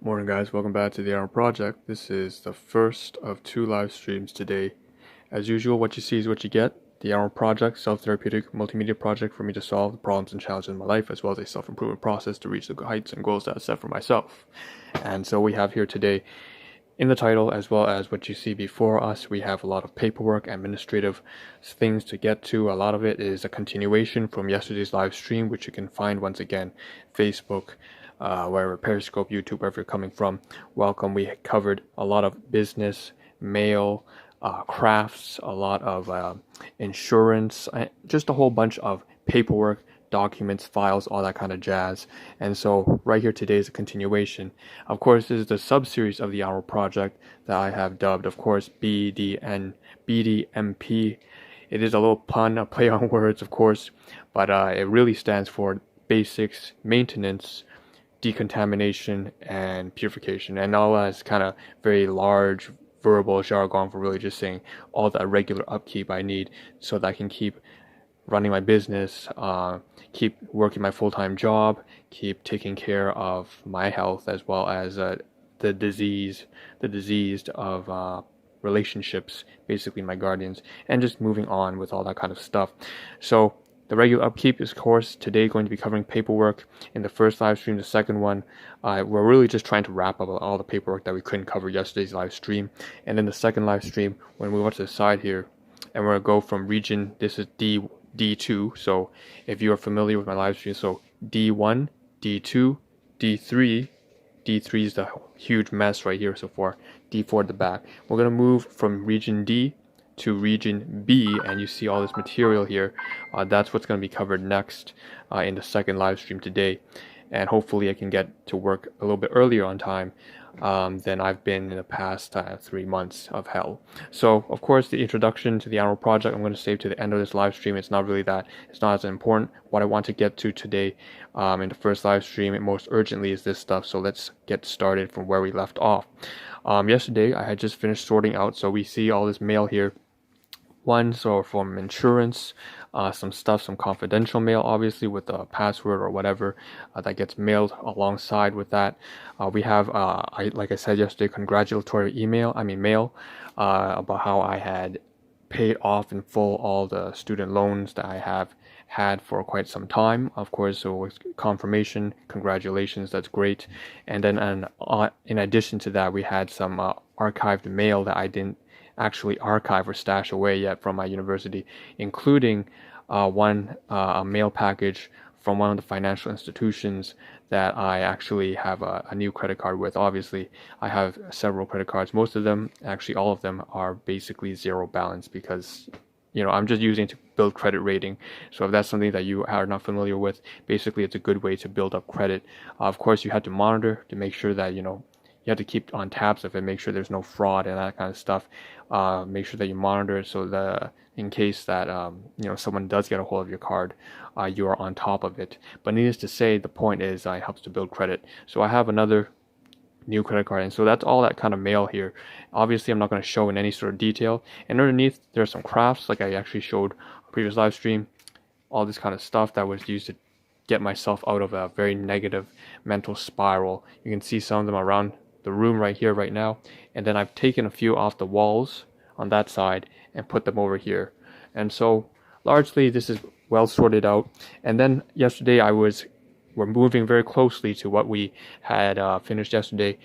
Morning guys, welcome back to the Ahn Rho Project. This is the first of 2 live streams today. As usual, what you see is what you get. The Ahn Rho Project, self-therapeutic multimedia project for me to solve the problems and challenges in my life, as well as a self-improvement process to reach the heights and goals that I set for myself. And so we have here today, in the title, as well as what you see before us, we have a lot of paperwork, administrative things to get to. A lot of it is a continuation from yesterday's live stream, which you can find once again, Facebook, wherever, Periscope, YouTube, wherever you're coming from. Welcome. We covered a lot of business, mail, crafts, a lot of insurance, just a whole bunch of paperwork, documents, files, all that kind of jazz. And so right here today is a continuation. Of course, this is the sub-series of the Ahn Rho Project that I have dubbed, of course, BDMP. It is a little pun, a play on words, of course, but it really stands for basics, maintenance, decontamination, and purification. And all that is kind of very large verbal jargon for really just saying all that regular upkeep I need so that I can keep running my business, keep working my full-time job, keep taking care of my health, as well as the diseased of relationships, basically my guardians, and just moving on with all that kind of stuff. So the regular upkeep is, of course, today going to be covering paperwork. In the first live stream, the second one, we're really just trying to wrap up all the paperwork that we couldn't cover yesterday's live stream. And then the second live stream, when we move to the side here, and we're going to go from region, this is D2. So if you are familiar with my live stream, so D1, D2, D3, D3 is the huge mess right here so far, D4 at the back. We're going to move from region D to region B, and you see all this material here. That's what's going to be covered next in the second live stream today, and hopefully I can get to work a little bit earlier on time than I've been in the past 3 months of hell. So of course the introduction to the Ahn Rho Project I'm going to save to the end of this live stream. It's not as important. What I want to get to today in the first live stream, and most urgently, is this stuff. So let's get started from where we left off. Yesterday I had just finished sorting out, so we see all this mail here. One, so from insurance, some stuff, some confidential mail, obviously with a password or whatever that gets mailed alongside with that. We have, like I said yesterday, congratulatory mail about how I had paid off in full all the student loans that I have had for quite some time. Of course, so with confirmation, congratulations, that's great. And then in addition to that, we had some archived mail that I didn't actually archive or stash away yet from my university, including a mail package from one of the financial institutions that I actually have a new credit card with. Obviously, I have several credit cards. Most of them, actually all of them, are basically zero balance because I'm just using it to build credit rating. So if that's something that you are not familiar with, basically it's a good way to build up credit. Of course, you have to monitor to make sure that you have to keep on tabs of it, make sure there's no fraud and that kind of stuff. Make sure that you monitor it so that in case that someone does get a hold of your card, you are on top of it. But needless to say, the point is it helps to build credit. So I have another new credit card, and so that's all that kind of mail here. Obviously I'm not going to show in any sort of detail, and underneath there's some crafts, like I actually showed on previous live stream, all this kind of stuff that was used to get myself out of a very negative mental spiral. You can see some of them around the room right here right now, and then I've taken a few off the walls on that side and put them over here. And so largely this is well sorted out. And then yesterday we're moving very closely to what we had finished yesterday.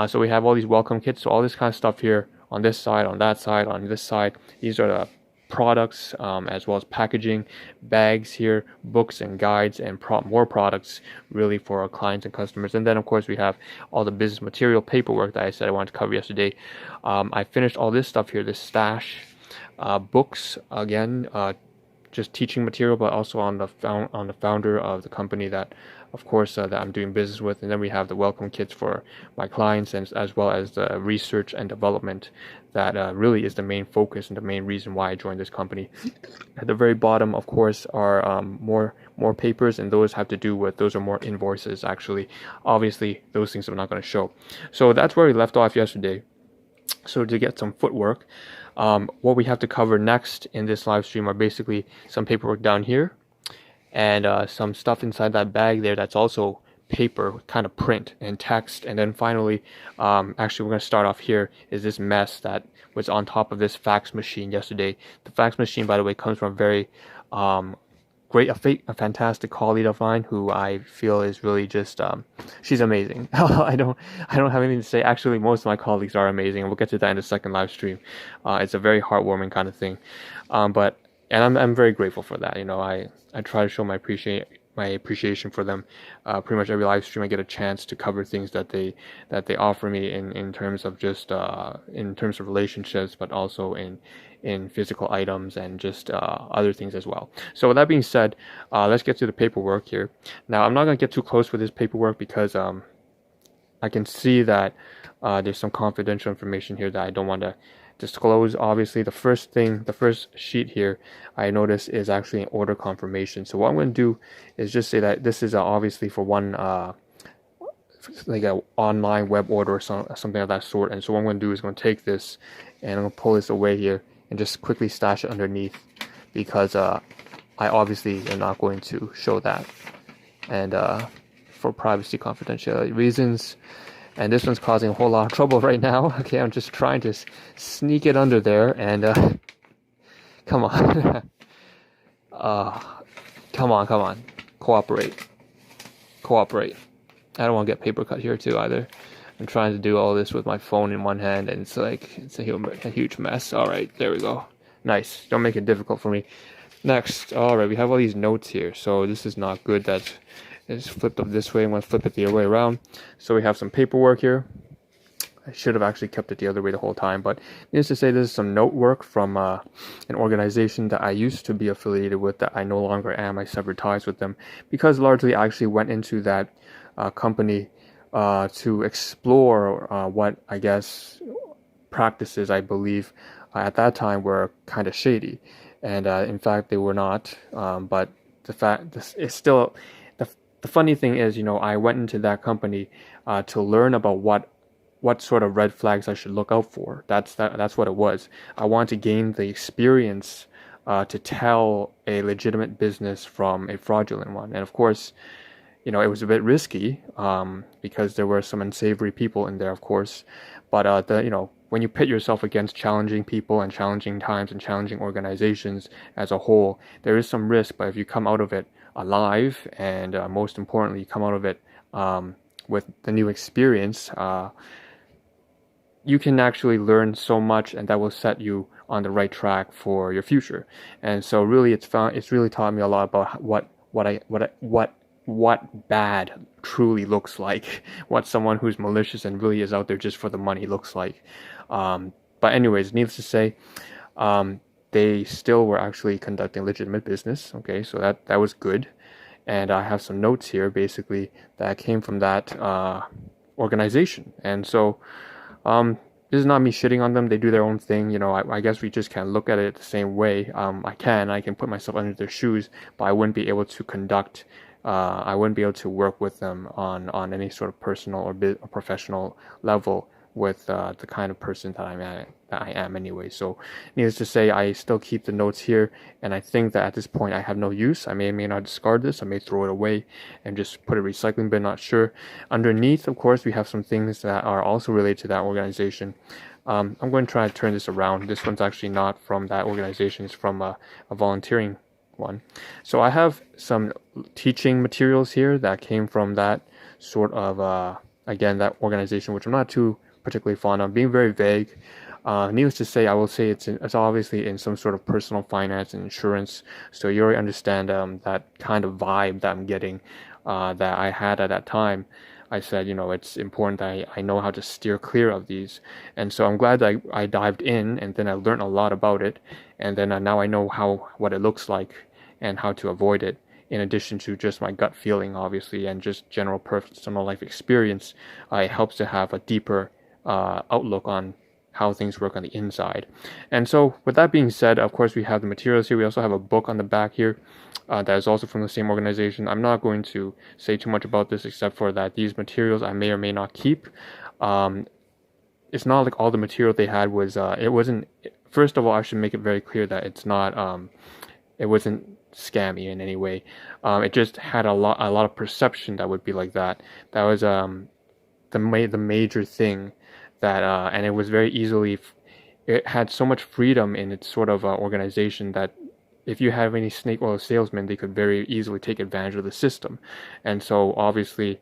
So we have all these welcome kits, so all this kind of stuff here on this side, on that side, on this side. These are the products, as well as packaging, bags here, books and guides, and more products really for our clients and customers. And then of course we have all the business material paperwork that I said I wanted to cover yesterday. I finished all this stuff here, this stash, books, again, just teaching material, but also on the founder of the company that, of course, that I'm doing business with. And then we have the welcome kits for my clients, and as well as the research and development that really is the main focus and the main reason why I joined this company. At the very bottom, of course, are more papers, and those have to do with, those are more invoices actually. Obviously those things I'm not going to show. So that's where we left off yesterday. So to get some footwork, what we have to cover next in this live stream are basically some paperwork down here, and some stuff inside that bag there that's also paper, kind of print and text. And then finally, actually we're going to start off here, is this mess that was on top of this fax machine yesterday. The fax machine, by the way, comes from a very a fantastic colleague of mine who I feel is really just she's amazing. I don't have anything to say. Actually, most of my colleagues are amazing, and we'll get to that in the second live stream. It's a very heartwarming kind of thing, but I'm very grateful for that. I try to show my appreciation for them. Pretty much every live stream I get a chance to cover things that they offer me in terms of just in terms of relationships, but also in physical items and just other things as well. So with that being said, let's get to the paperwork here. Now, I'm not going to get too close with this paperwork because I can see that there's some confidential information here that I don't want to disclose. Obviously, the first sheet here I notice is actually an order confirmation. So what I'm going to do is just say that this is obviously for one like an online web order or something of that sort. And so what I'm going to do is going to take this and I'm going to pull this away here and just quickly stash it underneath, because I obviously am not going to show that, and for privacy confidentiality reasons. And this one's causing a whole lot of trouble right now. Okay, I'm just trying to sneak it under there, and come on. Come on. Cooperate. I don't want to get paper cut here too either. I'm trying to do all this with my phone in one hand, and it's a huge mess. All right, there we go. Nice. Don't make it difficult for me. Next, all right, we have all these notes here. So this is not good that it's flipped up this way. I'm going to flip it the other way around. So we have some paperwork here. I should have actually kept it the other way the whole time, but needless to say, this is some note work from an organization that I used to be affiliated with that I no longer am. I severed ties with them because largely I actually went into that company to explore what I guess practices I believe at that time were kind of shady, and in fact they were not. But the fact is still the funny thing is, I went into that company to learn about what sort of red flags I should look out for. That's what it was. I wanted to gain the experience to tell a legitimate business from a fraudulent one, and of course, it was a bit risky because there were some unsavory people in there, of course. But when you pit yourself against challenging people and challenging times and challenging organizations as a whole, there is some risk. But if you come out of it alive, and most importantly, you come out of it with the new experience, you can actually learn so much, and that will set you on the right track for your future. And so, really, it's really taught me a lot about what bad truly looks like, what someone who's malicious and really is out there just for the money looks like. But anyways, needless to say, they still were actually conducting legitimate business. Okay, so that was good. And I have some notes here basically that came from that organization. And so this is not me shitting on them. They do their own thing. I guess we just can't look at it the same way. I can put myself under their shoes, but I wouldn't be able to conduct I wouldn't be able to work with them on any sort of personal or professional level with the kind of person that I am anyway. So needless to say, I still keep the notes here, and I think that at this point I have no use. I may not discard this. I may throw it away and just put it in a recycling bin, not sure. Underneath, of course, we have some things that are also related to that organization. I'm going to try to turn this around. This one's actually not from that organization. It's from a volunteering one. So I have some teaching materials here that came from that sort of again, that organization, which I'm not too particularly fond of, being very vague. Needless to say, I will say it's obviously in some sort of personal finance and insurance, so you already understand that kind of vibe that I'm getting that I had at that time. I said, it's important that I know how to steer clear of these. And so I'm glad that I dived in, and then I learned a lot about it. And then now I know what it looks like and how to avoid it, in addition to just my gut feeling, obviously, and just general personal life experience. It helps to have a deeper outlook on how things work on the inside. And so with that being said, of course, we have the materials here. We also have a book on the back here that is also from the same organization. I'm not going to say too much about this except for that these materials I may or may not keep. It's not like all the material they had was it wasn't. First of all, I should make it very clear that it's not it wasn't scammy in any way. It just had a lot of perception that would be like that. That was the major thing that and it was very easily. It had so much freedom in its sort of organization that if you have any snake oil salesmen, they could very easily take advantage of the system. And so obviously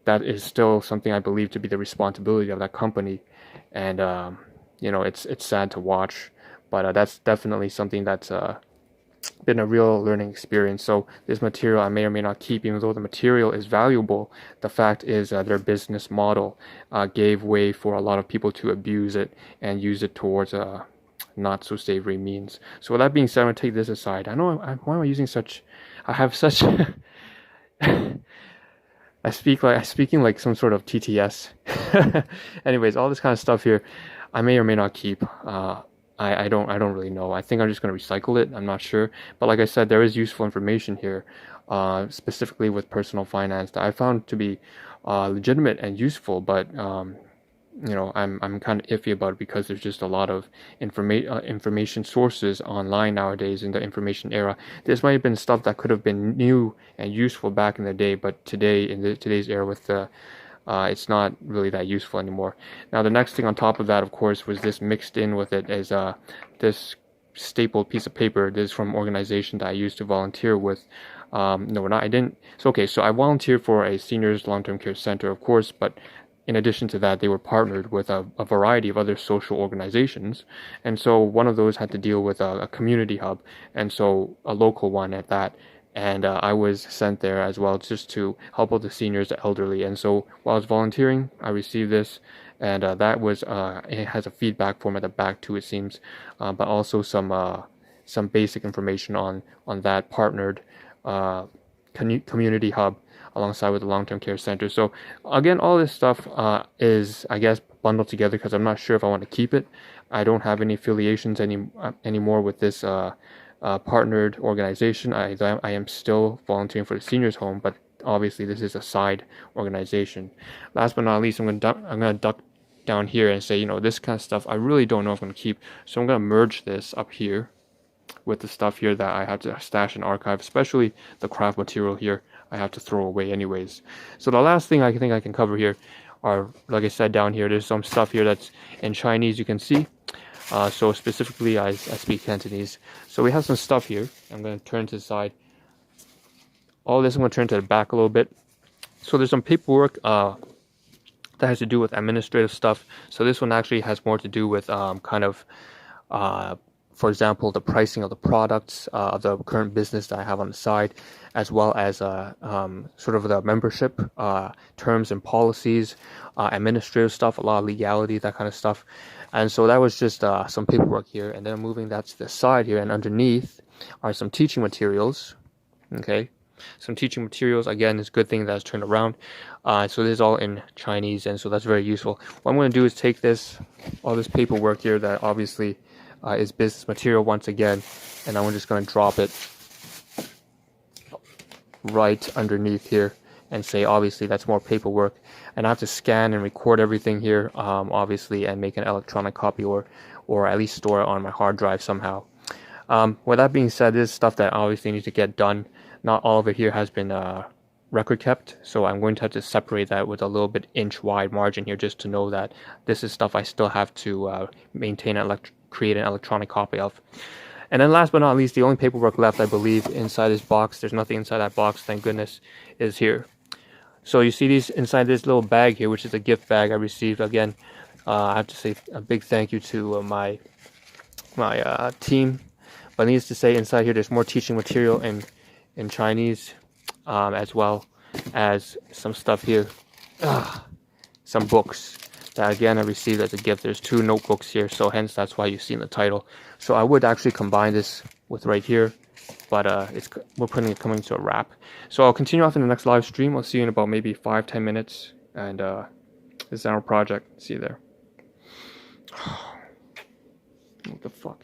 that is still something I believe to be the responsibility of that company. And it's sad to watch, but that's definitely something that's been a real learning experience. So this material I may or may not keep, even though the material is valuable. The fact is their business model gave way for a lot of people to abuse it and use it towards not so savory means. So with that being said, I'm gonna take this aside. I know why am I using such? I have such. Speaking like some sort of TTS. Anyways, all this kind of stuff here, I may or may not keep. I don't really know. I think I'm just going to recycle it. I'm not sure. But like I said, there is useful information here, specifically with personal finance that I found to be legitimate and useful. But I'm kind of iffy about it because there's just a lot of information sources online nowadays in the information era. This might have been stuff that could have been new and useful back in the day, but today in today's era with the it's not really that useful anymore. Now the next thing on top of that, of course, was this mixed in with it is this stapled piece of paper. This is from an organization that I used to volunteer with. I didn't. So I volunteered for a seniors long-term care center, of course, but in addition to that, they were partnered with a variety of other social organizations. And so one of those had to deal with a community hub, and so a local one at that. And I was sent there as well just to help out the seniors, the elderly. And so while I was volunteering, I received this, and that was it has a feedback form at the back too, it seems, but also some basic information on that partnered community hub alongside with the long-term care center. So again, all this stuff is, I guess, bundled together because I'm not sure if I want to keep it. I don't have any affiliations anymore with this partnered organization. I am still volunteering for the seniors home, but obviously this is a side organization. Last but not least, I'm gonna duck down here and say, this kind of stuff I really don't know if I'm gonna keep. So I'm gonna merge this up here with the stuff here that I have to stash and archive, especially the craft material here I have to throw away anyways. So the last thing I think I can cover here are, like I said, down here, there's some stuff here that's in Chinese, you can see. So specifically, I speak Cantonese. So we have some stuff here. I'm going to turn to the side. All this, I'm going to turn to the back a little bit. So there's some paperwork that has to do with administrative stuff. So this one actually has more to do with for example, the pricing of the products of the current business that I have on the side, as well as sort of the membership terms and policies, administrative stuff, a lot of legality, that kind of stuff. And so that was just some paperwork here. And then moving that to the side here, and underneath are some teaching materials. Okay, some teaching materials. Again, it's a good thing that's turned around. So this is all in Chinese, and so that's very useful. What I'm going to do is take all this paperwork here that obviously is business material once again, and I'm just going to drop it right underneath here and say, obviously, that's more paperwork. And I have to scan and record everything here, obviously, and make an electronic copy or at least store it on my hard drive somehow. With that being said, this is stuff that obviously needs to get done. Not all of it here has been record kept, so I'm going to have to separate that with a little bit inch wide margin here just to know that this is stuff I still have to maintain and create an electronic copy of. And then last but not least, the only paperwork left, I believe, inside this box, there's nothing inside that box, thank goodness, is here. So you see these inside this little bag here, which is a gift bag I received. Again, I have to say a big thank you to my team. But needless to say, inside here there's more teaching material in Chinese, as well as some stuff here, some books that again I received as a gift. There's 2 notebooks here, so hence that's why you've seen the title. So I would actually combine this with right here, but we're putting it coming to a wrap. So I'll continue off in the next live stream. I'll see you in about maybe 5-10 minutes, and this is Ahn Rho Project. See you there. What the fuck?